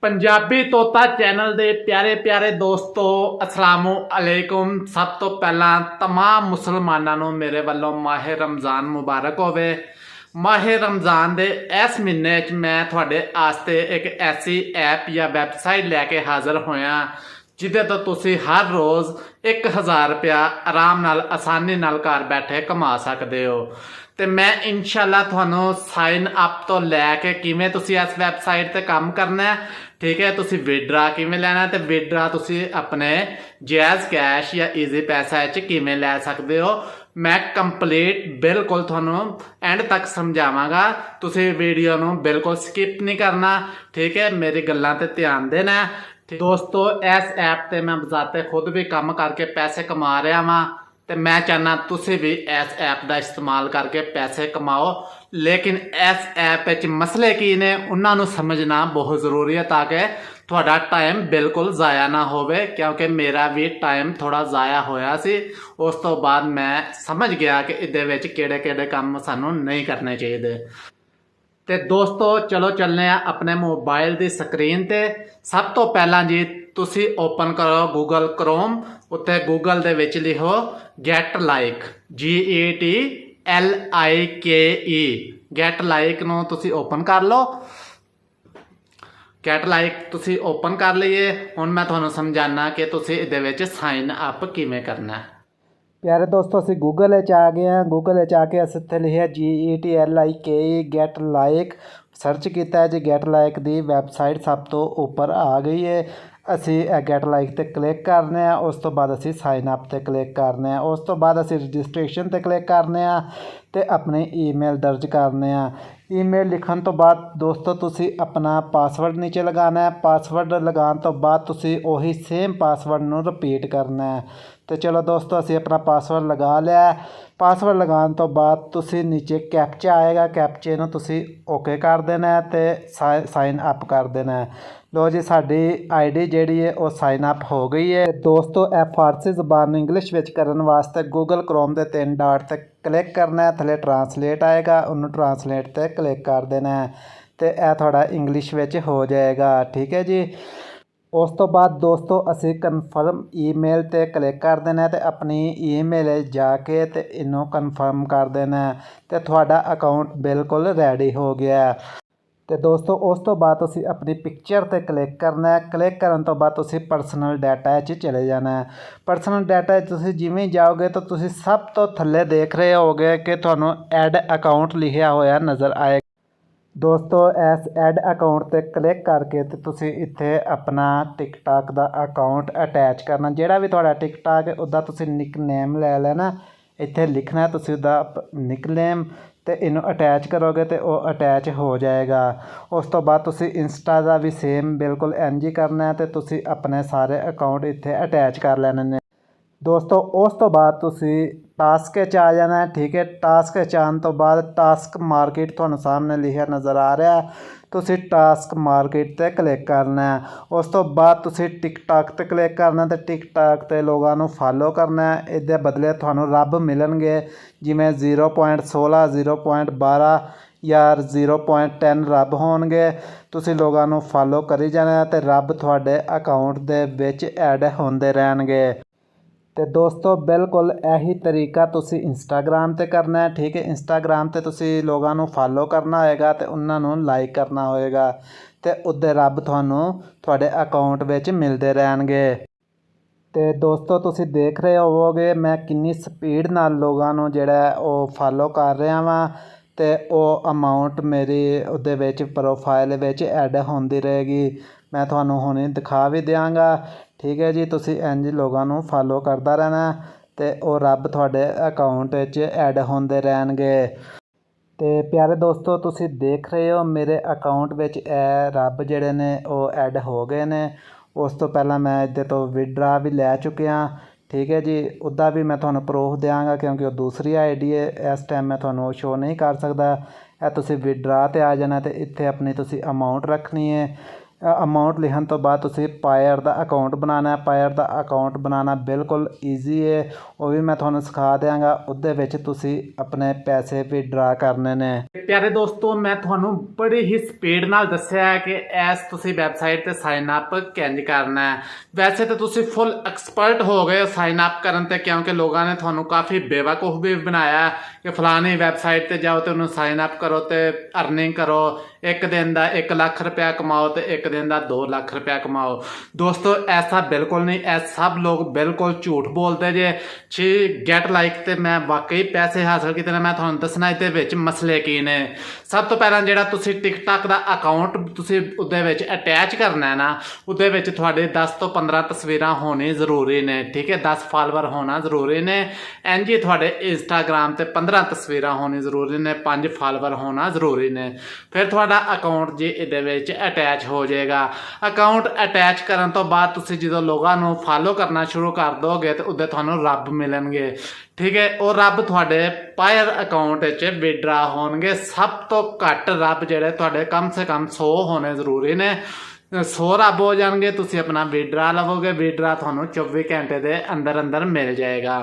पंजाबी तोता चैनल दे प्यारे प्यारे दोस्तों अस्सलामु अलैकुम। सब तो पहला तमाम मुसलमानों नूं मेरे वालों माहे रमज़ान मुबारक होवे। माहे रमज़ान दे इस महीने च मैं तुहाडे आस्ते एक ऐसी ऐप या वैबसाइट लैके हाज़र होया जिहदे तो तुसी हर रोज़ 1000 रुपया आराम नाल आसानी नाल घर बैठे कमा सकते हो। तो मैं इंशाल्लाह तुहानूं साइन अप तो लैके किवें तुसी इस वैबसाइट ते काम करना है, ठीक है। तुसी विड्रा किवें लैना ते विड्रा तुसी अपने जायज़ कैश या ईजी पैसा च किवें लै सकते हो, मैं कंप्लीट बिल्कुल तुहानूं एंड तक समझावांगा। तुसी वीडियो नूं बिल्कुल स्किप नहीं करना, ठीक है। मेरी गल्लां ते ध्यान देना। दोस्तों इस ऐप ते मैं बजाते खुद भी काम करके पैसे कमा रहा वां ते मैं चाहना तुसी भी इस ऐप का इस्तेमाल करके पैसे कमाओ। लेकिन इस ऐप विच मसले की ने उन्हां नूं समझना बहुत ज़रूरी है ताकि तुहाडा टाइम बिल्कुल ज़ाया ना होवे, क्योंकि मेरा भी टाइम थोड़ा ज़ाया होया सी। उस तो बाद मैं समझ गया कि इहदे विच किहड़े काम सानूं नहीं करने चाहिए। तो दोस्तों चलो चलने अपने मोबाइल की स्क्रीन ते। सब तो पहला जी तुसी ओपन करो गूगल क्रोम, उत्ते गूगल दे विच लिखो get like GETLIKE get like नूं तुसी ओपन कर लो। गेट लाइक तुसी ओपन कर लीए। हुण मैं तुहानूं समझाना कि तुसी इहदे विच साइन अप किवें करना है। प्यारे दोस्तों असी गूगल आ गए हैं। गूगल आके अस इत्थे लिखिया GETLIKE गेट लाइक सर्च किया जी। गेट लाइक की वैबसाइट सब तो उपर आ गई है। असी गेट लाइक ते क्लिक करने, उस तो बाद असी साइन अप ते क्लिक करने, उस तो बाद असी रजिस्ट्रेशन ते क्लिक करने ते अपने ईमेल दर्ज करने। ईमेल लिखण तो बाद दोस्तों तुसी अपना पासवर्ड नीचे लगाना है। पासवर्ड लगाने तो बाद तुसी उही सेम पासवर्ड नूं रिपीट करना है। तो चलो दोस्तों असी अपना पासवर्ड लगा लिया। पासवर्ड लगाने तो बाद तुसी नीचे कैप्चा आएगा, कैप्चे नूं तुसी ओके कर देना है ते साइन अप कर देना है। लो जी साडी ID जिहड़ी है वो साइन अप हो गई है। दोस्तों ए फारसी ज़बान इंग्लिश विच करन वास्ते गूगल क्रोम के 3 डॉट ते क्लिक करना है। थले ट्रांसलेट आएगा, उन्होंने ट्रांसलेट ते क्लिक कर देना है तो यह थोड़ा इंग्लिश विच हो जाएगा, ठीक है जी। उस तो बाद दोस्तों असी कन्फर्म ईमेल ते क्लिक कर देना तो अपनी ईमेल जाके तो इनू कन्फर्म कर देना तो थोड़ा अकाउंट बिल्कुल रेडी हो गया। तो दोस्तों उस तो बाद तुसी अपनी पिक्चर ते क्लिक करना है। क्लिक करन तो बाद तुसी पर्सनल डाटा चले जाना है। पर्सनल डाटा तुसी जिवें जाओगे तो तुसी सब तो थल्ले देख रहे होगे कि तुहानू ऐड अकाउंट लिखिया होया नज़र आएगा। दोस्तों इस ऐड अकाउंट ते क्लिक करके तो तुसी इत्थे अपना टिकटॉक का अकाउंट अटैच करना। जिहड़ा भी तुहाडा टिकटॉक है उदा तुसी निक नेम लै लेना, इत्थे लिखना तुसी उदा निक नेम तो इनू अटैच करोगे तो वह अटैच हो जाएगा। उस तो बाद तुसी इंस्टा का भी सेम बिल्कुल इंज ही करना है तो तुसी अपने सारे अकाउंट इत्थे अटैच कर लेने ने। दोस्तों उस तो बाद तुसी टास्क आ जाना है, ठीक है। टास्क आने तो बाद टास्क मार्केट तुहानू सामने लिखा नज़र आ रहा है, तुसी टास्क मार्केट ते क्लिक करना है। उस तो बाद तुसी टिकटॉक ते क्लिक करना तो टिकटॉक ते लोगों नू फॉलो करना है। इहदे बदले तुहानू रब मिलणगे जिमें 0.16 0.12 या 0.10 रब होणगे। तुसी लोगों नू फॉलो करी जाना तो रब तुहाडे अकाउंट दे विच ऐड होंदे रहणगे। तो दोस्तों बिल्कुल यही तरीका तुसी इंस्टाग्राम ते करना है, ठीक है। इंस्टाग्राम ते तुसी लोगों नू फॉलो करना होएगा तो उन्होंने लाइक करना होएगा तो उदे रब तुहानू तुहाडे अकाउंट विच मिलते रहणगे। तो दोस्तों तुसी देख रहे होवोगे मैं कितनी स्पीड नाल लोगों नू जिहड़ा वो फॉलो कर रहा वां ते वो अमाउंट मेरी उहदे विच प्रोफाइल विच ऐड होंदी रहेगी। मैं तुहानू हुणे दिखा भी देंगा, ठीक है जी। तुसी इंज लोगों नू फॉलो करता रहना तो वो रब तुहाडे अकाउंट विच ऐड होंदे रहणगे। तो प्यारे दोस्तों तुसी देख रहे हो मेरे अकाउंट विच रब जिहड़े ने वो ऐड हो गए ने। उस तो पहला मैं इहदे तो विड्रा भी लै चुकिया, ठीक है जी। उदा भी मैं तुहानू प्रूफ देंगा क्योंकि वो दूसरी ID है, इस टाइम मैं तुहानू शो नहीं कर सकता। तुसी विड्रा ते आ जाना तो इत्थे अपनी तुसी अमाउंट रखनी है। ਅਮਾਊਂਟ ਲਿਖਣ ਤੋਂ ਬਾਅਦ ਤੁਸੀਂ ਪਾਇਰ ਦਾ ਅਕਾਊਂਟ ਬਣਾਉਣਾ ਹੈ। ਪਾਇਰ ਦਾ ਅਕਾਊਂਟ ਬਣਾਉਣਾ ਬਿਲਕੁਲ ਈਜ਼ੀ ਹੈ, ਉਹ ਵੀ ਮੈਂ ਤੁਹਾਨੂੰ ਸਿਖਾ ਦਿਆਂਗਾ। ਉਹਦੇ ਵਿੱਚ ਤੁਸੀਂ ਆਪਣੇ ਪੈਸੇ ਵਿਡਰਾ ਕਰਨੇ ਨੇ। ਪਿਆਰੇ ਦੋਸਤੋ, ਮੈਂ ਤੁਹਾਨੂੰ ਬੜੀ ਹੀ ਸਪੀਡ ਨਾਲ ਦੱਸਿਆ ਹੈ ਕਿ ਇਸ ਤੁਸੀਂ ਵੈਬਸਾਈਟ ਤੇ ਸਾਈਨ ਅਪ ਕਿੰਜ ਕਰਨਾ ਹੈ। ਵੈਸੇ ਤਾਂ ਤੁਸੀਂ ਫੁੱਲ ਐਕਸਪਰਟ ਹੋ ਗਏ ਸਾਈਨ ਅਪ ਕਰਨ ਤੇ, ਕਿਉਂਕਿ ਲੋਕਾਂ ਨੇ ਤੁਹਾਨੂੰ ਕਾਫੀ ਬੇਵਕੂਫ ਵੀ ਬਣਾਇਆ ਕਿ ਫਲਾਣੀ ਵੈਬਸਾਈਟ ਤੇ ਜਾਓ ਤੇ ਉਹਨੂੰ ਸਾਈਨ ਅਪ ਕਰੋ ਤੇ ਅਰਨਿੰਗ ਕਰੋ, ਇੱਕ ਦਿਨ ਦਾ 1 ਲੱਖ ਰੁਪਇਆ ਕਮਾਓ ਤੇ ਇੱਕ ਦਿਨ ਦਾ 2 ਲੱਖ ਰੁਪਇਆ ਕਮਾਓ। ਦੋਸਤੋ ਐਸਾ ਬਿਲਕੁਲ ਨਹੀਂ, ਇਹ ਸਭ ਲੋਕ ਬਿਲਕੁਲ ਝੂਠ ਬੋਲਦੇ ਜੇ। ਗੈਟ ਲਾਈਕ ਤੇ ਮੈਂ ਵਾਕਈ ਪੈਸੇ ਹਾਸਲ ਕੀਤੇ ਨੇ। ਮੈਂ ਤੁਹਾਨੂੰ ਦੱਸਣਾ ਇਹਦੇ ਵਿੱਚ ਮਸਲੇ ਕੀ ਨੇ। ਸਭ ਤੋਂ ਪਹਿਲਾਂ ਜਿਹੜਾ ਤੁਸੀਂ ਟਿਕਟੌਕ ਦਾ ਅਕਾਊਂਟ ਤੁਸੀਂ ਉਹਦੇ ਵਿੱਚ ਅਟੈਚ ਕਰਨਾ ਹੈ ਨਾ, ਉਹਦੇ ਵਿੱਚ ਤੁਹਾਡੇ 10 ਤੋਂ 15 ਤਸਵੀਰਾਂ ਹੋਣੀ ਜ਼ਰੂਰੀ ਨੇ, ਠੀਕ ਹੈ। 10 ਫਾਲੋਅਰ ਹੋਣਾ ਜ਼ਰੂਰੀ ਨੇ। ਇੰਝ ਹੀ ਤੁਹਾਡੇ ਇੰਸਟਾਗ੍ਰਾਮ ਤੇ 15 ਤਸਵੀਰਾਂ ਹੋਣੀ ਜ਼ਰੂਰੀ ਨੇ, 5 ਫਾਲੋਅਰ ਹੋਣਾ ਜ਼ਰੂਰੀ ਨੇ। ਫਿਰ ਤੁਹਾਡਾ ਅਕਾਊਂਟ ਜੀ ਇਹਦੇ ਵਿੱਚ ਅਟੈਚ ਹੋ ਜਾਏਗਾ। ਅਕਾਊਂਟ ਅਟੈਚ ਕਰਨ ਤੋਂ ਬਾਅਦ ਤੁਸੀਂ ਜਦੋਂ ਲੋਕਾਂ ਨੂੰ ਫਾਲੋ ਕਰਨਾ ਸ਼ੁਰੂ ਕਰ ਦੋਗੇ ਤੇ ਉਹਦੇ ਤੁਹਾਨੂੰ ਰੱਬ ਮਿਲਣਗੇ, ਠੀਕ ਹੈ। ਉਹ ਰੱਬ ਤੁਹਾਡੇ ਪਾਇਰ ਅਕਾਊਂਟ ਵਿੱਚ ਵਿਡਰਾ ਹੋਣਗੇ। ਸਭ ਤੋਂ ਘੱਟ ਰੱਬ ਜਿਹੜੇ ਤੁਹਾਡੇ ਕਮ ਸੇ ਕਮ 100 ਹੋਣੇ ਜ਼ਰੂਰੀ ਨੇ। 100 ਰੱਬ ਹੋ ਜਾਣਗੇ, ਤੁਸੀਂ ਆਪਣਾ ਵਿਡਰਾ ਲਵੋਗੇ। ਵਿਡਰਾ ਤੁਹਾਨੂੰ 24 ਘੰਟੇ ਦੇ ਅੰਦਰ ਅੰਦਰ ਮਿਲ ਜਾਏਗਾ।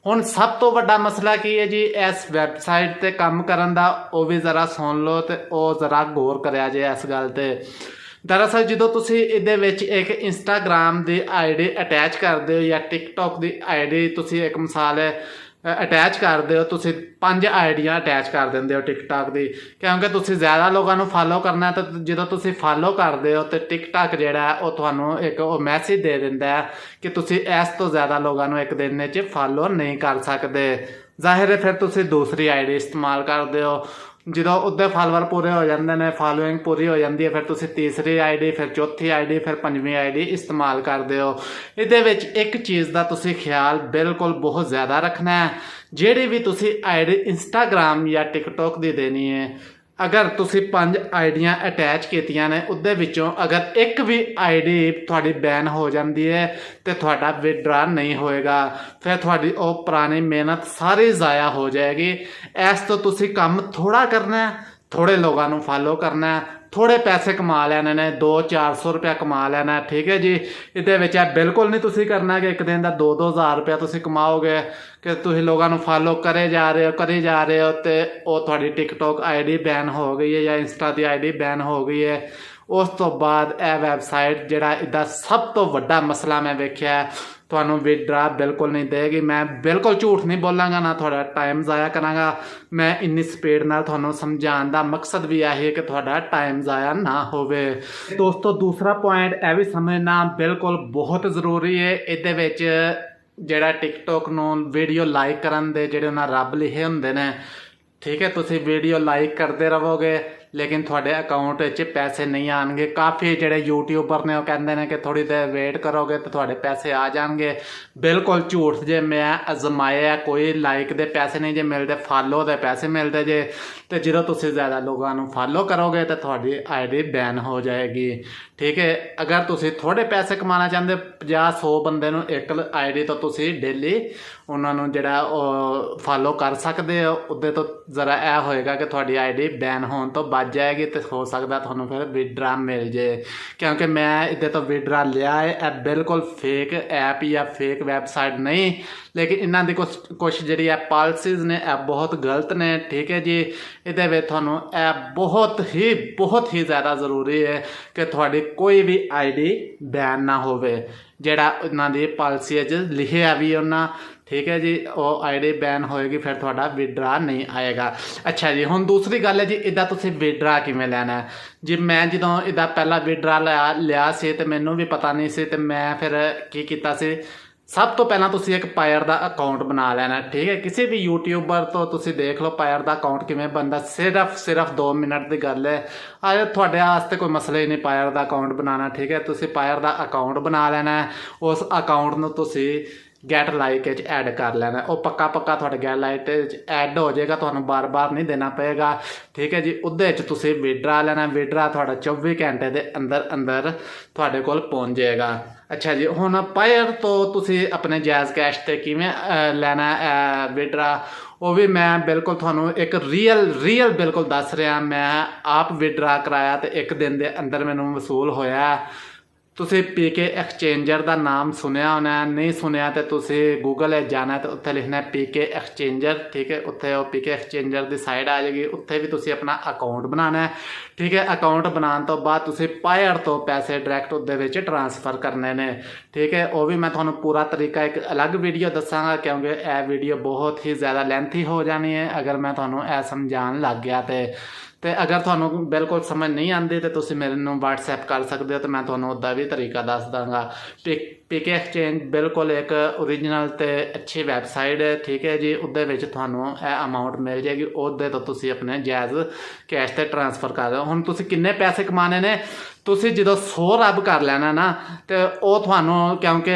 ਹੁਣ ਸਭ ਤੋਂ ਵੱਡਾ ਮਸਲਾ ਕੀ ਹੈ ਜੀ ਇਸ ਵੈਬਸਾਈਟ ਤੇ ਕੰਮ ਕਰਨ ਦਾ, ਉਹ ਵੀ ਜ਼ਰਾ ਸੁਣ ਲਓ ਤੇ ਉਹ ਜ਼ਰਾ ਗੌਰ ਕਰਿਆ ਜੇ ਇਸ ਗੱਲ ਤੇ। ਦਰਅਸਲ ਜਦੋਂ ਤੁਸੀਂ ਇਹਦੇ ਵਿੱਚ ਇੱਕ ਇੰਸਟਾਗ੍ਰਾਮ ਦੀ ਆਈਡੀ ਅਟੈਚ ਕਰਦੇ ਹੋ ਜਾਂ ਟਿਕਟੌਕ ਦੀ ਆਈਡੀ ਤੁਸੀਂ ਇੱਕ ਮਿਸਾਲ ਅਟੈਚ ਕਰਦੇ ਹੋ, ਤੁਸੀਂ 5 ਆਈਡੀਆਂ ਅਟੈਚ ਕਰ ਦਿੰਦੇ ਹੋ ਟਿਕਟੌਕ ਦੀ, ਕਿਉਂਕਿ ਤੁਸੀਂ ਜ਼ਿਆਦਾ ਲੋਕਾਂ ਨੂੰ ਫਾਲੋ ਕਰਨਾ। ਤਾਂ ਜਦੋਂ ਤੁਸੀਂ ਫਾਲੋ ਕਰਦੇ ਹੋ ਤੇ ਟਿਕਟੌਕ ਜਿਹੜਾ ਉਹ ਤੁਹਾਨੂੰ ਇੱਕ ਉਹ ਮੈਸੇਜ ਦੇ ਦਿੰਦਾ ਹੈ ਕਿ ਤੁਸੀਂ ਇਸ ਤੋਂ ਜ਼ਿਆਦਾ ਲੋਕਾਂ ਨੂੰ ਇੱਕ ਦਿਨ 'ਚ ਫਾਲੋ ਨਹੀਂ ਕਰ ਸਕਦੇ। ਜ਼ਾਹਿਰ ਹੈ ਫਿਰ ਤੁਸੀਂ ਦੂਸਰੀ ਆਈਡੀ ਇਸਤੇਮਾਲ ਕਰਦੇ ਹੋ। ਜਦੋਂ ਉਹਦੇ ਫਾਲੋਅਰ ਪੂਰੇ ਹੋ ਜਾਂਦੇ ਨੇ, ਫਾਲੋਇੰਗ ਪੂਰੀ ਹੋ ਜਾਂਦੀ ਹੈ, ਫਿਰ ਤੁਸੀਂ ਤੀਸਰੀ ਆਈਡੀ, ਫਿਰ ਚੌਥੀ ਆਈਡੀ, ਫਿਰ 5ਵੀਂ ਆਈਡੀ ਇਸਤੇਮਾਲ ਕਰਦੇ ਹੋ। ਇਹਦੇ ਵਿੱਚ ਇੱਕ ਚੀਜ਼ ਦਾ ਤੁਸੀਂ ਖਿਆਲ ਬਿਲਕੁਲ ਬਹੁਤ ਜ਼ਿਆਦਾ ਰੱਖਣਾ ਹੈ। ਜਿਹੜੀ ਵੀ ਤੁਸੀਂ ਆਈਡੀ ਇੰਸਟਾਗ੍ਰਾਮ ਜਾਂ ਟਿਕਟੌਕ ਦੀ ਦੇਣੀ ਹੈ, ਅਗਰ ਤੁਸੀਂ 5 ਆਈਡੀਆਂ ਅਟੈਚ ਕੀਤੀਆਂ ਨੇ, ਉਹਦੇ ਵਿੱਚੋਂ ਅਗਰ ਇੱਕ ਵੀ ਆਈਡੀ ਤੁਹਾਡੀ ਬੈਨ ਹੋ ਜਾਂਦੀ ਹੈ ਤੇ ਤੁਹਾਡਾ ਵਿਡਰਾ ਨਹੀਂ ਹੋਏਗਾ। ਫਿਰ ਤੁਹਾਡੀ ਉਹ ਪੁਰਾਣੀ ਮਿਹਨਤ ਸਾਰੀ ਜ਼ਾਇਆ ਹੋ ਜਾਏਗੀ। ਇਸ ਤੋਂ ਤੁਸੀਂ ਕੰਮ ਥੋੜ੍ਹਾ ਕਰਨਾ, ਥੋੜ੍ਹੇ ਲੋਕਾਂ ਨੂੰ ਫਾਲੋ ਕਰਨਾ, ਥੋੜ੍ਹੇ ਪੈਸੇ ਕਮਾ ਲੈਣੇ ਨੇ, 200-400 ਰੁਪਇਆ ਕਮਾ ਲੈਣਾ, ਠੀਕ ਹੈ ਜੀ। ਇਹਦੇ ਵਿੱਚ ਇਹ ਬਿਲਕੁਲ ਨਹੀਂ ਤੁਸੀਂ ਕਰਨਾ ਕਿ ਇੱਕ ਦਿਨ ਦਾ 2-2 ਹਜ਼ਾਰ ਰੁਪਇਆ ਤੁਸੀਂ ਕਮਾਓਗੇ ਕਿ ਤੁਸੀਂ ਲੋਕਾਂ ਨੂੰ ਫਾਲੋ ਕਰੇ ਜਾ ਰਹੇ ਹੋ ਤੇ ਉਹ ਤੁਹਾਡੀ ਟਿਕਟੌਕ ਆਈਡੀ ਬੈਨ ਹੋ ਗਈ ਹੈ ਜਾਂ ਇੰਸਟਾ ਦੀ ਆਈਡੀ ਬੈਨ ਹੋ ਗਈ ਹੈ। ਉਸ ਤੋਂ ਬਾਅਦ ਇਹ ਵੈਬਸਾਈਟ ਜਿਹੜਾ ਇਹਦਾ ਸਭ ਤੋਂ ਵੱਡਾ ਮਸਲਾ ਮੈਂ ਵੇਖਿਆ, ਤੁਹਾਨੂੰ ਵਿਡਰਾ ਬਿਲਕੁਲ ਨਹੀਂ ਦੇਗੀ। ਮੈਂ ਬਿਲਕੁਲ ਝੂਠ ਨਹੀਂ ਬੋਲਾਂਗਾ, ਨਾ ਤੁਹਾਡਾ ਟਾਈਮ ਜ਼ਾਇਆ ਕਰਾਂਗਾ। ਮੈਂ ਇੰਨੀ ਸਪੀਡ ਨਾਲ ਤੁਹਾਨੂੰ ਸਮਝਾਉਣ ਦਾ ਮਕਸਦ ਵੀ ਇਹ ਹੈ ਕਿ ਤੁਹਾਡਾ ਟਾਈਮ ਜ਼ਾਇਆ ਨਾ ਹੋਵੇ। ਦੋਸਤੋ ਦੂਸਰਾ ਪੁਆਇੰਟ ਇਹ ਵੀ ਸਮਝਣਾ ਬਿਲਕੁਲ ਬਹੁਤ ਜ਼ਰੂਰੀ ਹੈ। ਇਹਦੇ ਵਿੱਚ ਜਿਹੜਾ ਟਿਕਟੌਕ ਨੂੰ ਵੀਡੀਓ ਲਾਈਕ ਕਰਨ ਦੇ ਜਿਹੜੇ ਉਹਨਾਂ ਰੱਬ ਲਿਖੇ ਹੁੰਦੇ ਨੇ, ਠੀਕ ਹੈ। ਤੁਸੀਂ ਵੀਡੀਓ ਲਾਈਕ ਕਰਦੇ ਰਹੋਗੇ ਲੇਕਿਨ ਤੁਹਾਡੇ ਅਕਾਊਂਟ ਵਿੱਚ ਪੈਸੇ ਨਹੀਂ ਆਉਣਗੇ। ਕਾਫੀ ਜਿਹੜੇ ਯੂਟਿਊਬਰ ਨੇ ਉਹ ਕਹਿੰਦੇ ਨੇ ਕਿ ਥੋੜ੍ਹੀ ਦੇਰ ਵੇਟ ਕਰੋਗੇ ਤਾਂ ਤੁਹਾਡੇ ਪੈਸੇ ਆ ਜਾਣਗੇ। ਬਿਲਕੁਲ ਝੂਠ ਜੇ। ਮੈਂ ਅਜ਼ਮਾਇਆ, ਕੋਈ ਲਾਈਕ ਦੇ ਪੈਸੇ ਨਹੀਂ ਜੇ ਮਿਲਦੇ, ਫਾਲੋ ਦੇ ਪੈਸੇ ਮਿਲਦੇ ਜੇ। ਤੇ ਜਦੋਂ ਤੁਸੀਂ ਜ਼ਿਆਦਾ ਲੋਕਾਂ ਨੂੰ ਫਾਲੋ ਕਰੋਗੇ ਤਾਂ ਤੁਹਾਡੀ ਆਈਡੀ ਬੈਨ ਹੋ ਜਾਏਗੀ, ਠੀਕ ਹੈ। ਅਗਰ ਤੁਸੀਂ ਥੋੜ੍ਹੇ ਪੈਸੇ ਕਮਾਉਣਾ ਚਾਹੁੰਦੇ, 50-100 ਬੰਦੇ ਨੂੰ ਇੱਕ ਆਈਡੀ ਤੋਂ ਤੁਸੀਂ ਡੇਲੀ ਉਹਨਾਂ ਨੂੰ ਜਿਹੜਾ ਉਹ ਫਾਲੋ ਕਰ ਸਕਦੇ ਹੋ, ਉਹਦੇ ਤੋਂ ਜ਼ਰਾ ਇਹ ਹੋਏਗਾ ਕਿ ਤੁਹਾਡੀ ਆਈਡੀ ਬੈਨ ਹੋਣ ਤੋਂ ਬਚ ਜਾਏਗੀ ਤੇ ਹੋ ਸਕਦਾ ਤੁਹਾਨੂੰ ਫਿਰ ਵਿਡਰਾ ਮਿਲ ਜੇ। ਕਿਉਂਕਿ ਮੈਂ ਇਹਦੇ ਤੋਂ ਵਿਡਰਾ ਲਿਆ ਹੈ। ਇਹ ਬਿਲਕੁਲ ਫੇਕ ਐਪ ਜਾਂ ਫੇਕ ਵੈਬਸਾਈਟ ਨਹੀਂ, ਲੇਕਿਨ ਇਹਨਾਂ ਦੀ ਕੁਛ ਜਿਹੜੀ ਹੈ ਪਾਲਿਸੀਜ਼ ਨੇ ਇਹ ਬਹੁਤ ਗਲਤ ਨੇ, ਠੀਕ ਹੈ ਜੀ। ਇਹਦੇ ਵਿੱਚ ਤੁਹਾਨੂੰ ਇਹ ਬਹੁਤ ਹੀ ਜ਼ਿਆਦਾ ਜ਼ਰੂਰੀ ਹੈ ਕਿ ਤੁਹਾਡੀ ਕੋਈ ਵੀ ਆਈਡੀ ਬੈਨ ਨਾ ਹੋਵੇ। ਜਿਹੜਾ ਉਹਨਾਂ ਦੀ ਪਾਲਿਸੀ 'ਚ ਲਿਖਿਆ ਵੀ ਉਹਨਾਂ, ਠੀਕ ਹੈ ਜੀ। ਉਹ ਆਈਡੀ ਬੈਨ ਹੋਏਗੀ ਫਿਰ ਤੁਹਾਡਾ ਵਿਡਰਾ ਨਹੀਂ ਆਏਗਾ। ਅੱਛਾ ਜੀ, ਹੁਣ ਦੂਸਰੀ ਗੱਲ ਹੈ ਜੀ, ਇਹਦਾ ਤੁਸੀਂ ਵਿਡਰਾ ਕਿਵੇਂ ਲੈਣਾ ਜੀ। ਮੈਂ ਜਦੋਂ ਇਹਦਾ ਪਹਿਲਾ ਵਿਡਰਾ ਲਿਆ ਸੀ ਤੇ ਮੈਨੂੰ ਵੀ ਪਤਾ ਨਹੀਂ ਸੀ, ਤੇ ਮੈਂ ਫਿਰ ਕੀ ਕੀਤਾ ਸੀ, ਸਭ ਤੋਂ ਪਹਿਲਾਂ ਤੁਸੀਂ ਇੱਕ ਪਾਇਰ ਦਾ ਅਕਾਊਂਟ ਬਣਾ ਲੈਣਾ, ਠੀਕ ਹੈ। ਕਿਸੇ ਵੀ ਯੂਟਿਊਬਰ ਤੋਂ ਤੁਸੀਂ ਦੇਖ ਲਓ ਪਾਇਰ ਦਾ ਅਕਾਊਂਟ ਕਿਵੇਂ ਬਣਦਾ। ਸਿਰਫ 2 ਮਿੰਟ ਦੀ ਗੱਲ ਹੈ। ਤੁਹਾਡੇ ਵਾਸਤੇ ਕੋਈ ਮਸਲਾ ਹੀ ਨਹੀਂ ਪਾਇਰ ਦਾ ਅਕਾਊਂਟ ਬਣਾਉਣਾ, ਠੀਕ ਹੈ। ਤੁਸੀਂ ਪਾਇਰ ਦਾ ਅਕਾਊਂਟ ਬਣਾ ਲੈਣਾ। ਉਸ ਅਕਾਊਂਟ ਨੂੰ ਤੁਸੀਂ ਗੈਟ ਲਾਈਕ ਵਿੱਚ ਐਡ ਕਰ ਲੈਣਾ। ਉਹ ਪੱਕਾ ਤੁਹਾਡੇ ਗੈਟ ਲਾਈਕ ਵਿੱਚ ਐਡ ਹੋ ਜਾਏਗਾ, ਤੁਹਾਨੂੰ ਬਾਰ ਨਹੀਂ ਦੇਣਾ ਪਏਗਾ, ਠੀਕ ਹੈ ਜੀ। ਉਹਦੇ ਵਿੱਚ ਤੁਸੀਂ ਵਿਡਰਾ ਲੈਣਾ। ਵਿਡਰਾ ਤੁਹਾਡਾ 24 ਘੰਟੇ ਦੇ ਅੰਦਰ ਤੁਹਾਡੇ ਕੋਲ ਪਹੁੰਚ ਜਾਏਗਾ। ਅੱਛਾ ਜੀ, ਹੁਣ ਪਾਇਰ ਤੋਂ ਤੁਸੀਂ ਆਪਣੇ ਜਾਇਜ਼ ਕੈਸ਼ 'ਤੇ ਕਿਵੇਂ ਲੈਣਾ ਵਿਡਰਾ, ਉਹ ਵੀ ਮੈਂ ਬਿਲਕੁਲ ਤੁਹਾਨੂੰ ਇੱਕ ਰੀਅਲ ਬਿਲਕੁਲ ਦੱਸ ਰਿਹਾ। ਮੈਂ ਆਪ ਵਿਡਰਾ ਕਰਾਇਆ ਤੇ ਇੱਕ ਦਿਨ ਦੇ ਅੰਦਰ ਮੈਨੂੰ ਵਸੂਲ ਹੋਇਆ। ਤੁਸੀਂ ਪੀਕੇ ਐਕਸਚੇਂਜਰ ਦਾ ਨਾਮ ਸੁਣਿਆ ਹੋਣਾ, ਨਹੀਂ ਸੁਣਿਆ ਤੇ ਤੁਸੀਂ ਗੂਗਲ ਜਾਣਾ ਤੇ ਉੱਥੇ ਲਿਖਣਾ ਪੀਕੇ ਐਕਸਚੇਂਜਰ, ਠੀਕ ਹੈ। ਉੱਥੇ ਉਹ ਪੀਕੇ ਐਕਸਚੇਂਜਰ ਦੀ ਸਾਈਡ ਆ ਜਾਏਗੀ, ਉੱਥੇ ਵੀ ਤੁਸੀਂ ਆਪਣਾ ਅਕਾਊਂਟ ਬਣਾਉਣਾ ਹੈ, ਠੀਕ ਹੈ। ਅਕਾਊਂਟ ਬਣਾਉਣ ਤੋਂ ਬਾਅਦ ਤੁਸੀਂ ਪਾਇਰ ਤੋਂ ਪੈਸੇ ਡਾਇਰੈਕਟ ਉਹਦੇ ਵਿੱਚ ਟ੍ਰਾਂਸਫਰ ਕਰਨੇ ਨੇ, ਠੀਕ ਹੈ। ਉਹ ਵੀ ਮੈਂ ਤੁਹਾਨੂੰ ਪੂਰਾ ਤਰੀਕਾ ਇੱਕ ਅਲੱਗ ਵੀਡੀਓ ਦੱਸਾਂਗਾ, ਕਿਉਂਕਿ ਇਹ ਵੀਡੀਓ ਬਹੁਤ ਹੀ ਜ਼ਿਆਦਾ ਲੈਂਥੀ ਹੋ ਜਾਣੀ ਹੈ ਅਗਰ ਮੈਂ ਤੁਹਾਨੂੰ ਇਹ ਸਮਝਾਉਣ ਲੱਗ ਗਿਆ ਤੇ ਅਗਰ ਤੁਹਾਨੂੰ ਬਿਲਕੁਲ ਸਮਝ ਨਹੀਂ ਆਉਂਦੀ ਤੇ ਤੁਸੀਂ ਮੇਰੇ ਨੂੰ WhatsApp ਕਰ ਸਕਦੇ ਹੋ ਤੇ ਮੈਂ ਤੁਹਾਨੂੰ ਉੱਦਾਂ ਵੀ ਤਰੀਕਾ ਦੱਸ ਦਾਂਗਾ। ਪੀਕੇ ਐਕਸਚੇਂਜ ਬਿਲਕੁਲ ਇੱਕ ਓਰੀਜਨਲ ਤੇ ਅੱਛੀ ਵੈਬਸਾਈਟ ਹੈ, ਠੀਕ ਹੈ ਜੀ। ਉਹਦੇ ਵਿੱਚ ਤੁਹਾਨੂੰ ਇਹ ਅਮਾਊਂਟ ਮਿਲ ਜਾਏਗੀ, ਉਹਦੇ ਤੋਂ ਤੁਸੀਂ ਆਪਣੇ ਜਾਇਜ਼ ਕੈਸ਼ ਤੇ ਟ੍ਰਾਂਸਫਰ ਕਰ ਦਿਓ। ਹੁਣ ਤੁਸੀਂ ਕਿੰਨੇ ਪੈਸੇ ਕਮਾਣੇ ਨੇ, ਤੁਸੀਂ ਜਦੋਂ 100 ਰੱਬ ਕਰ ਲੈਣਾ ਨਾ ਤੇ ਉਹ ਤੁਹਾਨੂੰ, ਕਿਉਂਕਿ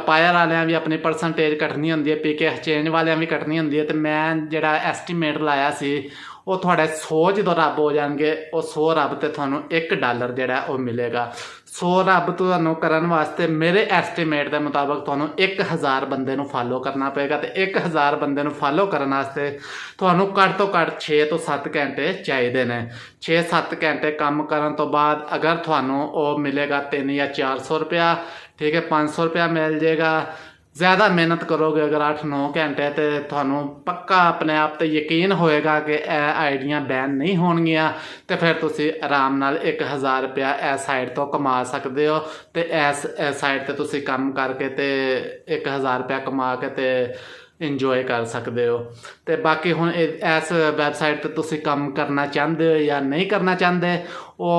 ਪਾਇਰ ਵਾਲਿਆਂ ਵੀ ਆਪਣੀ ਪਰਸੈਂਟੇਜ ਕੱਟਣੀ ਹੁੰਦੀ ਹੈ, ਪੀਕੇ ਐਕਸਚੇਂਜ ਵਾਲਿਆਂ ਵੀ ਕੱਟਣੀ ਹੁੰਦੀ ਹੈ, ਤੇ ਮੈਂ ਜਿਹੜਾ ਐਸਟੀਮੇਟ ਲਾਇਆ ਸੀ ਉਹ ਤੁਹਾਡੇ 100 ਜਦੋਂ ਰੱਬ ਹੋ ਜਾਣਗੇ, ਉਹ 100 ਰੱਬ ਤੇ ਤੁਹਾਨੂੰ $1 ਜਿਹੜਾ ਉਹ ਮਿਲੇਗਾ। 100 ਰੱਬ ਤੁਹਾਨੂੰ ਕਰਨ ਵਾਸਤੇ ਮੇਰੇ ਐਸਟੀਮੇਟ ਦੇ ਮੁਤਾਬਕ ਤੁਹਾਨੂੰ 1000 ਬੰਦੇ ਨੂੰ ਫਾਲੋ ਕਰਨਾ ਪਏਗਾ, ਤੇ 1000 ਬੰਦੇ ਨੂੰ ਫਾਲੋ ਕਰਨ ਵਾਸਤੇ ਤੁਹਾਨੂੰ ਘੱਟ ਤੋਂ ਘੱਟ 6 ਤੋਂ 7 ਘੰਟੇ ਚਾਹੀਦੇ ਨੇ। 6-7 ਘੰਟੇ ਕੰਮ ਕਰਨ ਤੋਂ ਬਾਅਦ ਅਗਰ ਤੁਹਾਨੂੰ ਉਹ ਮਿਲੇਗਾ 300 ਜਾਂ 400 ਰੁਪਇਆ, ਠੀਕ ਹੈ, 500 ਰੁਪਇਆ ਮਿਲ ਜਾਏਗਾ। ज़्यादा मेहनत करोगे अगर 8-9 घंटे तो थानू पक्का अपने आप तो यकीन होएगा कि यह आईडियाँ बैन नहीं होणगियां, तो फिर तुसी आराम नाल 1000 रुपया इस साइड तो कमा सकते हो। तो इस साइड ते तुसी काम करके तो 1000 रुपया कमा के तो इंजॉय कर सकते हो। तो बाकी हुण इस वैबसाइट ते तुसी काम करना चाहते हो या नहीं करना चाहते, वो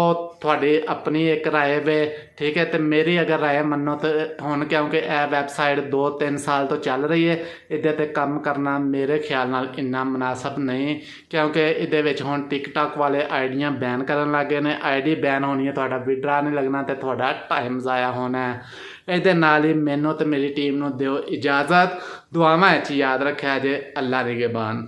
थोड़ी अपनी एक राय वे, ठीक है। तो मेरी अगर राय मनो तो हुण क्योंकि यह वैबसाइट 2-3 साल तो चल रही है, इहदे ते काम करना मेरे ख्याल नाल इन्ना मुनासब नहीं, क्योंकि इहदे विच हुण टिकटॉक वाले आईडियाँ बैन करन लग गए ने। आईडी बैन होनी है, तुहाडा विड्रा नहीं लगना ते तुहाडा टाइम ज़ाया होना है। ਇਹਦੇ ਨਾਲ ਹੀ ਮੈਨੂੰ ਤੇ ਮੇਰੀ ਟੀਮ ਨੂੰ ਦਿਓ ਇਜਾਜ਼ਤ। ਦੁਆਵਾਂ 'ਚ ਯਾਦ ਰੱਖਿਆ ਜੇ। ਅੱਲਾ ਨਿਗਹਿਬਾਨ।